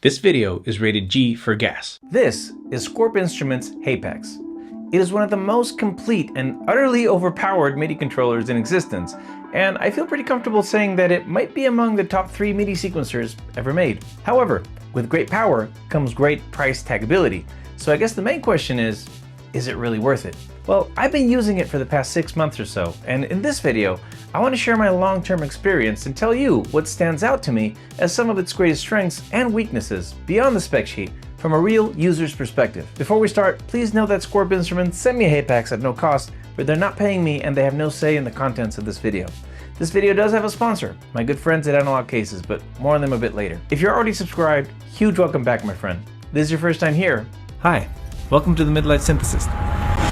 This video is rated G for gas. This is Scorp Instruments Hapax. It is one of the most complete and utterly overpowered MIDI controllers in existence, and I feel pretty comfortable saying that it might be among the top 3 MIDI sequencers ever made. However, with great power comes great price tagability, so I guess the main question is it really worth it? Well, I've been using it for the past 6 months or so, and in this video, I want to share my long-term experience and tell you what stands out to me as some of its greatest strengths and weaknesses beyond the spec sheet from a real user's perspective. Before we start, please know that Scorp Instruments send me a Hapax at no cost, but they're not paying me and they have no say in the contents of this video. This video does have a sponsor, my good friends at Analog Cases, but more on them a bit later. If you're already subscribed, huge welcome back, my friend. If this is your first time here, hi, welcome to the Midlight Synthesis.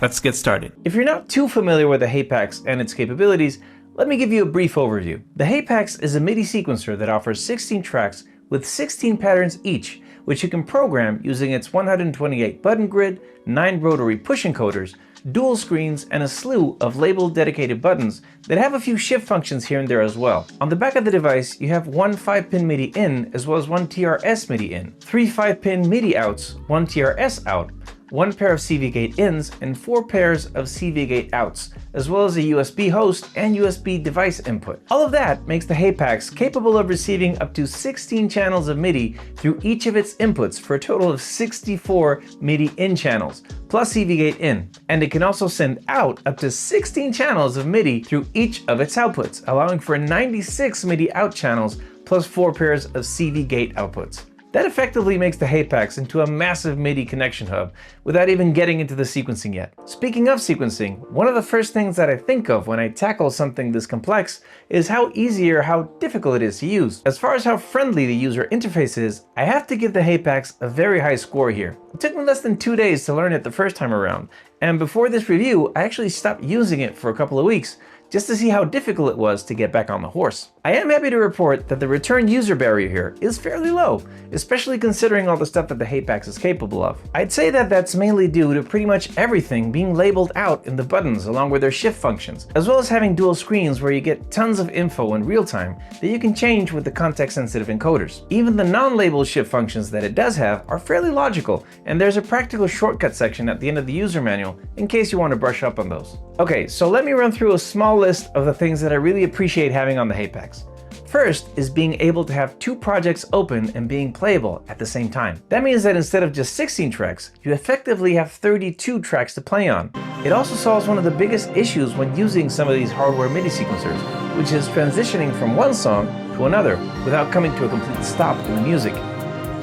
Let's get started. If you're not too familiar with the Hapax and its capabilities, let me give you a brief overview. The Hapax is a MIDI sequencer that offers 16 tracks with 16 patterns each, which you can program using its 128 button grid, 9 rotary push encoders, dual screens, and a slew of labeled dedicated buttons that have a few shift functions here and there as well. On the back of the device, you have one 5-pin MIDI in as well as one TRS MIDI in, 3 5-pin MIDI outs, one TRS out, 1 pair of CV gate ins, and 4 pairs of CV gate outs, as well as a USB host and USB device input. All of that makes the Hapax capable of receiving up to 16 channels of MIDI through each of its inputs for a total of 64 MIDI in channels, plus CV gate in. And it can also send out up to 16 channels of MIDI through each of its outputs, allowing for 96 MIDI out channels plus 4 pairs of CV gate outputs. That effectively makes the Hapax into a massive MIDI connection hub without even getting into the sequencing yet. Speaking of sequencing, one of the first things that I think of when I tackle something this complex is how easy or how difficult it is to use. As far as how friendly the user interface is, I have to give the Hapax a very high score here. It took me less than 2 days to learn it the first time around, and before this review, I actually stopped using it for a couple of weeks just to see how difficult it was to get back on the horse. I am happy to report that the return user barrier here is fairly low, especially considering all the stuff that the Hapax is capable of. I'd say that that's mainly due to pretty much everything being labeled out in the buttons along with their shift functions, as well as having dual screens where you get tons of info in real time that you can change with the context-sensitive encoders. Even the non-labeled shift functions that it does have are fairly logical, and there's a practical shortcut section at the end of the user manual in case you want to brush up on those. Okay, so let me run through a small list of the things that I really appreciate having on the Hapax. First is being able to have 2 projects open and being playable at the same time. That means that instead of just 16 tracks, you effectively have 32 tracks to play on. It also solves one of the biggest issues when using some of these hardware MIDI sequencers, which is transitioning from one song to another without coming to a complete stop in the music.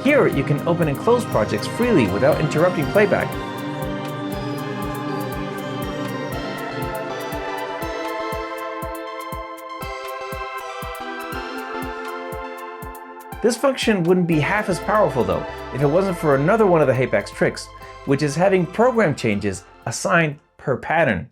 Here, you can open and close projects freely without interrupting playback. This function wouldn't be half as powerful though if it wasn't for another one of the Hapax tricks, which is having program changes assigned per pattern.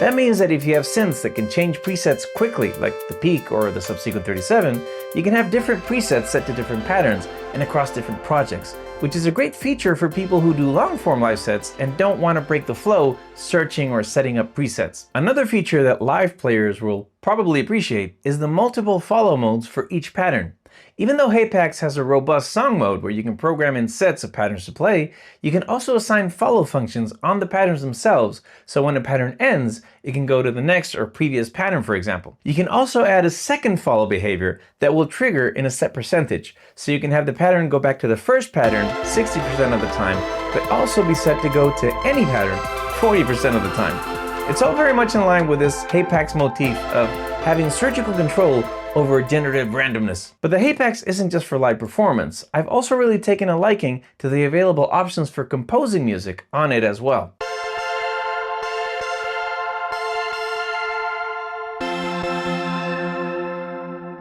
That means that if you have synths that can change presets quickly, like the peak or the subsequent 37, you can have different presets set to different patterns and across different projects, which is a great feature for people who do long-form live sets and don't want to break the flow searching or setting up presets. Another feature that live players will probably appreciate is the multiple follow modes for each pattern. Even though Hapax has a robust song mode where you can program in sets of patterns to play, you can also assign follow functions on the patterns themselves, so when a pattern ends, it can go to the next or previous pattern, for example. You can also add a second follow behavior that will trigger in a set percentage, so you can have the pattern go back to the first pattern 60% of the time, but also be set to go to any pattern 40% of the time. It's all very much in line with this Hapax motif of having surgical control over generative randomness. But the Hapax isn't just for live performance. I've also really taken a liking to the available options for composing music on it as well.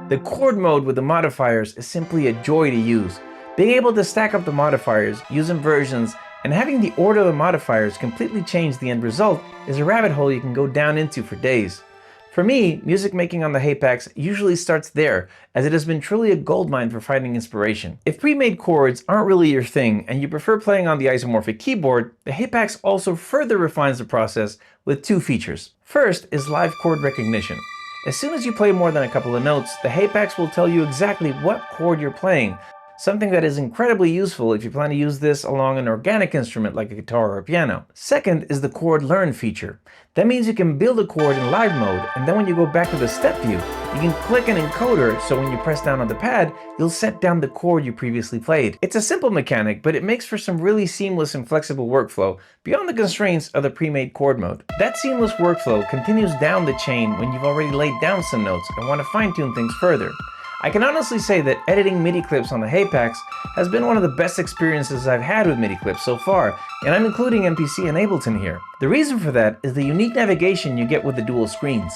The chord mode with the modifiers is simply a joy to use. Being able to stack up the modifiers, use inversions, and having the order of the modifiers completely change the end result is a rabbit hole you can go down into for days. For me, music making on the Hapax usually starts there, as it has been truly a goldmine for finding inspiration. If pre-made chords aren't really your thing and you prefer playing on the isomorphic keyboard, the Hapax also further refines the process with 2 features. First is live chord recognition. As soon as you play more than a couple of notes, the Hapax will tell you exactly what chord you're playing, something that is incredibly useful if you plan to use this along an organic instrument like a guitar or a piano. Second is the chord learn feature. That means you can build a chord in live mode, and then when you go back to the step view, you can click an encoder, so when you press down on the pad, you'll set down the chord you previously played. It's a simple mechanic, but it makes for some really seamless and flexible workflow beyond the constraints of the pre-made chord mode. That seamless workflow continues down the chain when you've already laid down some notes and want to fine-tune things further. I can honestly say that editing MIDI clips on the Hapax has been one of the best experiences I've had with MIDI clips so far, and I'm including MPC and Ableton here. The reason for that is the unique navigation you get with the dual screens.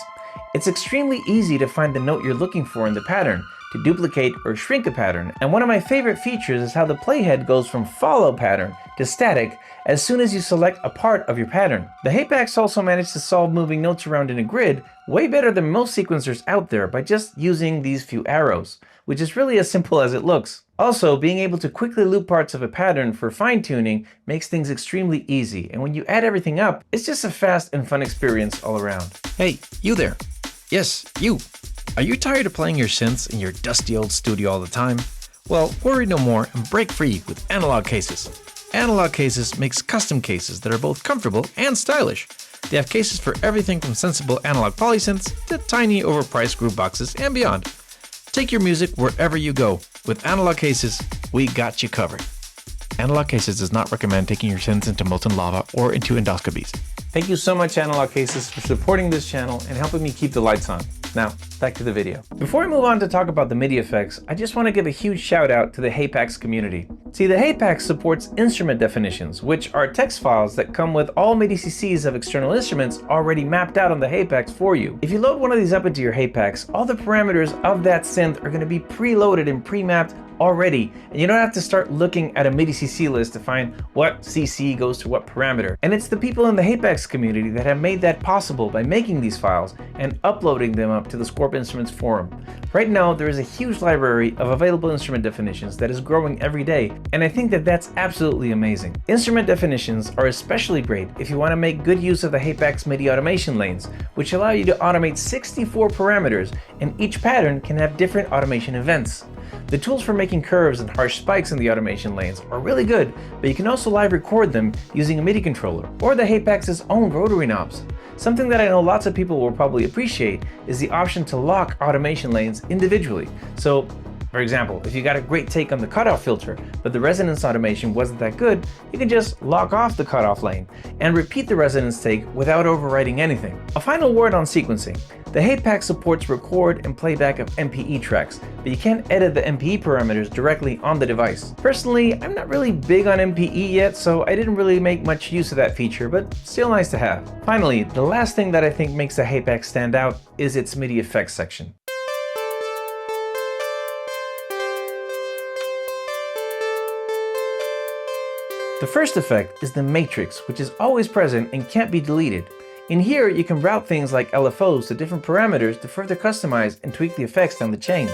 It's extremely easy to find the note you're looking for in the pattern, to duplicate or shrink a pattern, and one of my favorite features is how the playhead goes from follow pattern to static as soon as you select a part of your pattern. The Hapax also managed to solve moving notes around in a grid way better than most sequencers out there by just using these few arrows, which is really as simple as it looks. Also, being able to quickly loop parts of a pattern for fine-tuning makes things extremely easy, and when you add everything up, it's just a fast and fun experience all around. Hey, you there. Yes, you. Are you tired of playing your synths in your dusty old studio all the time? Well, worry no more and break free with Analog Cases. Analog Cases makes custom cases that are both comfortable and stylish. They have cases for everything from sensible analog polysynths to tiny overpriced groove boxes and beyond. Take your music wherever you go. With Analog Cases, we got you covered. Analog Cases does not recommend taking your synths into molten lava or into endoscopies. Thank you so much, Analog Cases, for supporting this channel and helping me keep the lights on. Now, back to the video. Before I move on to talk about the MIDI effects, I just want to give a huge shout out to the Hapax community. See, the Hapax supports instrument definitions, which are text files that come with all MIDI CCs of external instruments already mapped out on the Hapax for you. If you load one of these up into your Hapax, all the parameters of that synth are going to be preloaded and pre-mapped already, and you don't have to start looking at a MIDI CC list to find what CC goes to what parameter. And it's the people in the Hapax community that have made that possible by making these files and uploading them up to the Scorp Instruments forum. Right now, there is a huge library of available instrument definitions that is growing every day, and I think that that's absolutely amazing. Instrument definitions are especially great if you want to make good use of the Hapax MIDI automation lanes, which allow you to automate 64 parameters, and each pattern can have different automation events. The tools for making curves and harsh spikes in the automation lanes are really good, but you can also live record them using a MIDI controller or the Hapax's own rotary knobs. Something that I know lots of people will probably appreciate is the option to lock automation lanes individually. So, for example, if you got a great take on the cutoff filter, but the resonance automation wasn't that good, you can just lock off the cutoff lane and repeat the resonance take without overwriting anything. A final word on sequencing. The Hapax supports record and playback of MPE tracks, but you can't edit the MPE parameters directly on the device. Personally, I'm not really big on MPE yet, so I didn't really make much use of that feature, but still nice to have. Finally, the last thing that I think makes the Hapax stand out is its MIDI effects section. The first effect is the matrix, which is always present and can't be deleted. In here, you can route things like LFOs to different parameters to further customize and tweak the effects down the chain.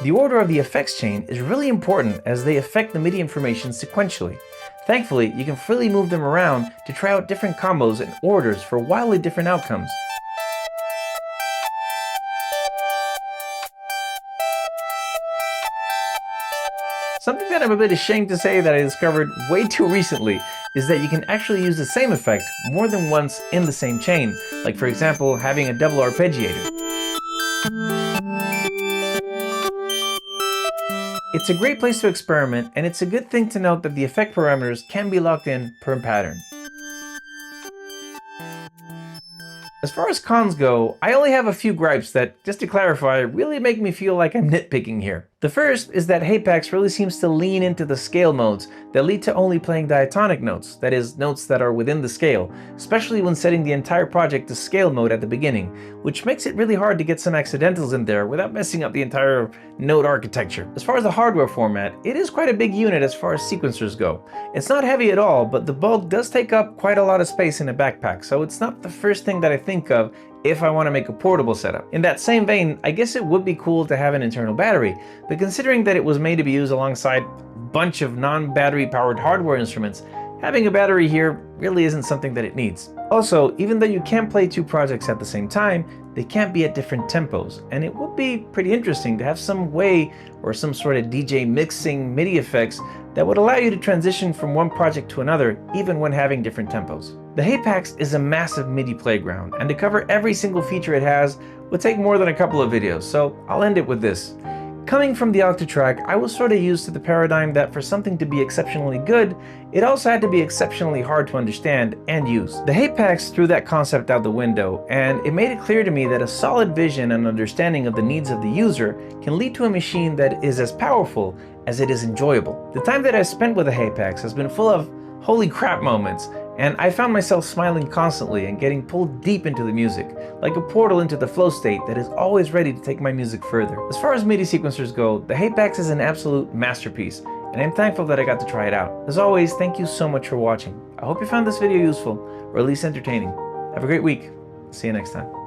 The order of the effects chain is really important as they affect the MIDI information sequentially. Thankfully, you can freely move them around to try out different combos and orders for wildly different outcomes. Something that I'm a bit ashamed to say that I discovered way too recently is that you can actually use the same effect more than once in the same chain, like for example having a double arpeggiator. It's a great place to experiment, and it's a good thing to note that the effect parameters can be locked in per pattern. As far as cons go, I only have a few gripes that, just to clarify, really make me feel like I'm nitpicking here. The first is that Hapax really seems to lean into the scale modes that lead to only playing diatonic notes, that is, notes that are within the scale, especially when setting the entire project to scale mode at the beginning, which makes it really hard to get some accidentals in there without messing up the entire note architecture. As far as the hardware format, it is quite a big unit as far as sequencers go. It's not heavy at all, but the bulk does take up quite a lot of space in a backpack, so it's not the first thing that I think of if I want to make a portable setup. In that same vein, I guess it would be cool to have an internal battery, but considering that it was made to be used alongside a bunch of non-battery powered hardware instruments, having a battery here really isn't something that it needs. Also, even though you can play two projects at the same time, they can't be at different tempos, and it would be pretty interesting to have some way or some sort of DJ mixing MIDI effects that would allow you to transition from one project to another even when having different tempos. The Hapax is a massive MIDI playground, and to cover every single feature it has would take more than a couple of videos, so I'll end it with this. Coming from the Octatrack, I was sort of used to the paradigm that for something to be exceptionally good, it also had to be exceptionally hard to understand and use. The Hapax threw that concept out the window, and it made it clear to me that a solid vision and understanding of the needs of the user can lead to a machine that is as powerful as it is enjoyable. The time that I spent with the Hapax has been full of holy crap moments, and I found myself smiling constantly and getting pulled deep into the music, like a portal into the flow state that is always ready to take my music further. As far as MIDI sequencers go, the Hapax is an absolute masterpiece, and I'm thankful that I got to try it out. As always, thank you so much for watching. I hope you found this video useful, or at least entertaining. Have a great week. See you next time.